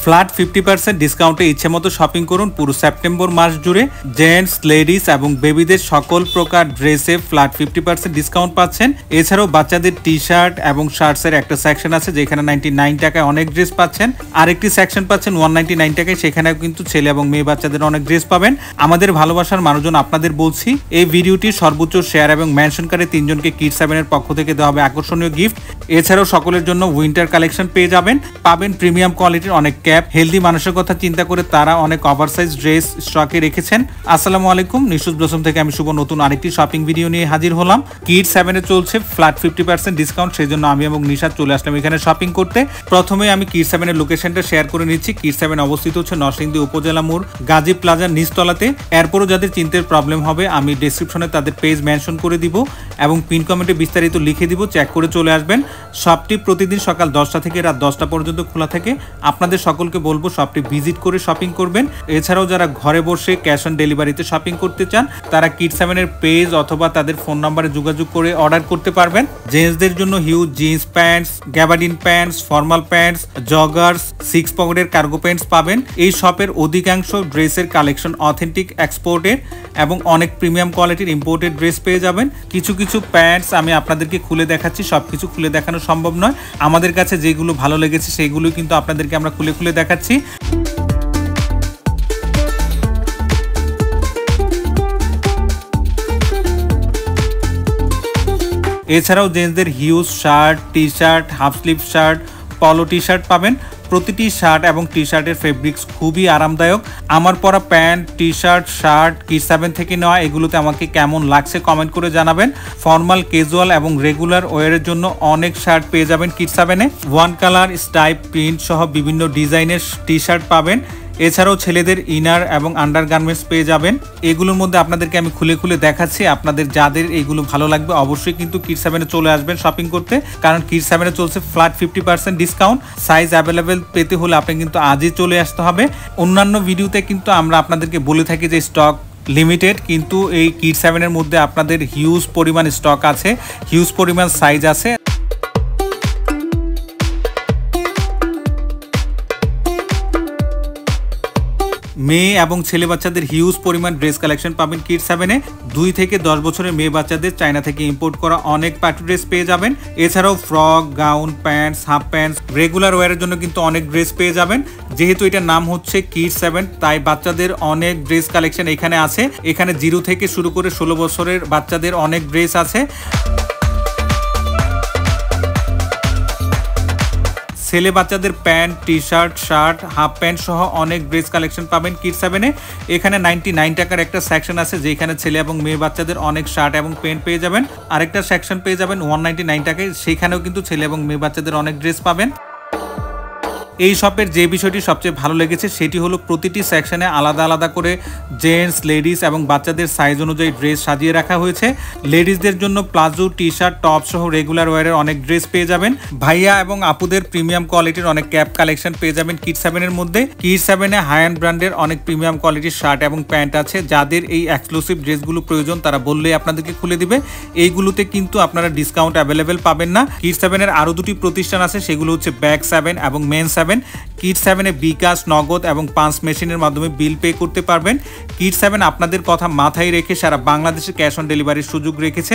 Flat 50% ডিসকাউন্টে ইচ্ছে মতো শপিং করুন পুরো সেপ্টেম্বর মাস জুড়ে। জেন্টস, লেডিস এবং বেবিদের সকল প্রকার ড্রেসে ফ্ল্যাট 50% ডিসকাউন্ট পাচ্ছেন। এছাড়াও বাচ্চাদের টি শার্ট এবং শার্টসের একটা সেকশন আছে যেখানে 99 টাকায় অনেক ড্রেস পাচ্ছেন। আরেকটি সেকশন পাচ্ছেন 199 টাকায়, সেখানেও কিন্তু ছেলে এবং মেয়ে বাচ্চাদের অনেক ড্রেস পাবেন। আমাদের ভালোবাসার মানুষজন আপনাদের বলছি, এই ভিডিওটি সর্বোচ্চ শেয়ার এবং মেনশনকারী 3 জনকে কিডস 7 এর পক্ষ থেকে দেওয়া হবে আকর্ষণীয় গিফট। এছাড়াও সকলের জন্য উইন্টার কালেকশন পেয়ে যাবেন, পাবেন প্রিমিয়াম কোয়ালিটির অনেক ক্যাপ। হেলদি মানুষের কথা চিন্তা করে তারা অনেক ওভারসাইজ ড্রেস স্টকে রেখেছেন। আসসালামু আলাইকুম, নিশুজ ব্লসম থেকে আমি শুভ নতুন আরেকটি শপিং ভিডিও নিয়ে হাজির হলাম। কিডস 7 এ চলছে ফ্ল্যাট 50% ডিসকাউন্ট, সেই জন্য আমি এবং নিশাদ চলে আসলাম এখানে শপিং করতে। প্রথমে আমি কিডস 7 এর লোকেশনটা শেয়ার করে নিচ্ছি। কিডস 7 অবস্থিত হচ্ছে নরসিংদী উপজেলা মোড়, গাজী প্লাজার নিচতলাতে। এরপরও যাদের চিন্তার প্রবলেম হবে আমি ডেসক্রিপশনে তাদের পেজ মেনশন করে দিব এবং পিন কমেন্টে বিস্তারিত লিখে দিব, চেক করে চলে আসবেন। শপটি প্রতিদিন সকাল 10টা থেকে রাত 10টা পর্যন্ত খোলা থাকে। আপনাদের সকলকে বলবো শপটি ভিজিট করে শপিং করবেন। এছাড়াও যারা ঘরে বসে ক্যাশ অন ডেলিভারিতে শপিং করতে চান তারা কিডস 7 এর পেজ অথবা তাদের ফোন নাম্বারে যোগাযোগ করে অর্ডার করতে পারবেন। জেন্টসদের জন্য huge jeans pants, gabardine pants, formal pants, joggers, 6 পকেটের কার্গো প্যান্টস পাবেন। এই শপের অধিকাংশ ড্রেসের কালেকশন অথেন্টিক এক্সপোর্টের এবং অনেক প্রিমিয়াম কোয়ালিটির ইম্পোর্টেড ড্রেস পেয়ে যাবেন। কিছু কিছু প্যান্টস আমি আপনাদেরকে খুলে দেখাচ্ছি, সবকিছু খুলে দেখানো সম্ভব নয়। আমাদের কাছে যেগুলো ভালো লেগেছে সেগুলো কিন্তু আপনাদেরকে আমরা খুলে খুলে দেখাচ্ছি। এছাড়াও জেন্টসদের huge shirt, T shirt, half sleeve shirt, polo T shirt পাবেন। প্রতিটি শার্ট এবং টি শার্টের ফেব্রিক্স খুবই আরামদায়ক। আমার পরা pant, T shirt, shirt kids 7 থেকে নেওয়া, এগুলোতে আমাকে কেমন লাগছে কমেন্ট করে জানাবেন। ফর্মাল, ক্যাজুয়াল এবং রেগুলার ওয়ারের জন্য অনেক শার্ট পেয়ে যাবেন কিডস 7 এ। ওয়ান কালার, স্টাইপ, প্রিন্ট সহ বিভিন্ন ডিজাইনের টি শার্ট পাবেন। এছাড়াও ছেলেদের ইনার এবং আন্ডার গার্মেন্টস পেয়ে যাবেন। এগুলোর মধ্যে আপনাদেরকে আমি খুলে খুলে দেখাচ্ছি। আপনাদের যাদের এইগুলো ভালো লাগবে অবশ্যই কিন্তু কিডস 7 এ চলে আসবেন শপিং করতে, কারণ কিডস 7 এ চলছে ফ্ল্যাট 50% ডিসকাউন্ট। সাইজ অ্যাভেলেবেল পেতে হলে আপনি কিন্তু আজই চলে আসতে হবে। অন্যান্য ভিডিওতে কিন্তু আমরা আপনাদেরকে বলে থাকি যে স্টক লিমিটেড, কিন্তু এই কিডস 7 এর মধ্যে আপনাদের হিউজ পরিমাণ স্টক আছে, হিউজ পরিমাণ সাইজ আছে। মেয়ে এবং ছেলে বাচ্চাদের হিউজ পরিমাণ ড্রেস কালেকশন পাবেন কিডস 7 এ। 2 থেকে 10 বছরের মেয়ে বাচ্চাদের চায়না থেকে ইম্পোর্ট করা অনেক পার্টি ড্রেস পেয়ে যাবেন। এছাড়াও frock, gown, pants, half pants, regular ওয়ারের জন্য কিন্তু অনেক ড্রেস পেয়ে যাবেন। যেহেতু এটার নাম হচ্ছে কিডস 7 তাই বাচ্চাদের অনেক ড্রেস কালেকশন এখানে আছে। এখানে 0 থেকে শুরু করে 16 বছরের বাচ্চাদের অনেক ড্রেস আছে। ছেলে বাচ্চাদের pant, T shirt, shirt, half pant সহ অনেক ড্রেস কালেকশন পাবেন কিডস 7 এ। এখানে 99 টাকার একটা সেকশন আছে যেখানে ছেলে এবং মেয়ে বাচ্চাদের অনেক শার্ট এবং প্যান্ট পেয়ে যাবেন। আরেকটা সেকশন পেয়ে যাবেন 199 টাকায়, সেখানেও কিন্তু ছেলে এবং মেয়ে বাচ্চাদের অনেক ড্রেস পাবেন। এই শপের যে বিষয়টি সবচেয়ে ভালো লেগেছে সেটি হলো প্রতিটি সেকশনে আলাদা আলাদা করে জেন্টস, লেডিস এবং বাচ্চাদের সাইজ অনুযায়ী ড্রেস সাজিয়ে রাখা হয়েছে। লেডিসদের জন্য প্লাজো, টি শার্ট, টপ সহ রেগুলার ওয়ারের অনেক ড্রেস পেয়ে যাবেন। ভাইয়া এবং আপুদের প্রিমিয়াম কোয়ালিটির অনেক ক্যাপ কালেকশন পেয়ে যাবেন কিডস 7 এর মধ্যে। কিডস 7 এ হাই এন্ড ব্র্যান্ডের অনেক প্রিমিয়াম কোয়ালিটির শার্ট এবং প্যান্ট আছে। যাদের এই এক্সক্লুসিভ ড্রেসগুলো প্রয়োজন তারা বললেই আপনাদেরকে খুলে দিবে। এইগুলোতে কিন্তু আপনারা ডিসকাউন্ট অ্যাভেলেবেল পাবেন না। কিডস 7 এর আরও 2টি প্রতিষ্ঠান আছে, সেগুলো হচ্ছে ব্যাগ 7 এবং মেন 7। কিডস 7 এ বিকাশ, নগদ এবং পাঞ্চ মেশিনের মাধ্যমে বিল পে করতে পারবেন। কিডস 7 আপনাদের কথা মাথায় রেখে সারা বাংলাদেশে ক্যাশ অন ডেলিভারির সুযোগ রেখেছে।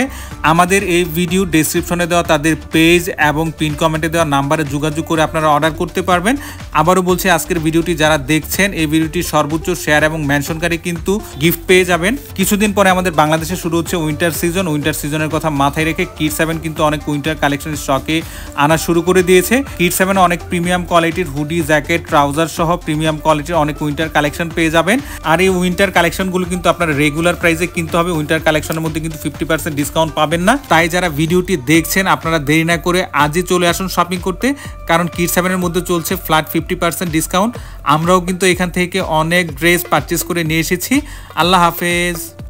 আমাদের এই ভিডিও ডেসক্রিপশনে দেওয়া তাদের পেজ এবং পিন কমেন্টে দেওয়া নাম্বারে যোগাযোগ করে আপনারা অর্ডার করতে পারবেন। আবারও বলছি, আজকের ভিডিওটি যারা দেখছেন এই ভিডিওটি সর্বোচ্চ শেয়ার এবং মেনশনকারী কিন্তু গিফট পেয়ে যাবেন। কিছুদিন পরে আমাদের বাংলাদেশে শুরু হচ্ছে উইন্টার সিজন। উইন্টার সিজনের কথা মাথায় রেখে কিডস 7 কিন্তু অনেক উইন্টার কালেকশন স্টকে আনা শুরু করে দিয়েছে। কিডস 7 অনেক প্রিমিয়াম কোয়ালিটির হুডি, জ্যাকেট, ট্রাউজার সহ প্রিমিয়াম কোয়ালিটির অনেক উইন্টার কালেকশন পেয়ে যাবেন। আর এই উইন্টার কালেকশনগুলো কিন্তু আপনারা রেগুলার প্রাইসে কিনতে হবে, উইন্টার কালেকশনের মধ্যে কিন্তু 50% ডিসকাউন্ট পাবেন না। তাই যারা ভিডিওটি দেখছেন আপনারা দেরি না করে আজই চলে আসুন শপিং করতে, কারণ কিডস 7 এর মধ্যে চলছে ফ্ল্যাট 50% ডিসকাউন্ট। আমরাও কিন্তু এখান থেকে অনেক ড্রেস পারচেস করে নিয়ে এসেছি। আল্লাহ হাফেজ।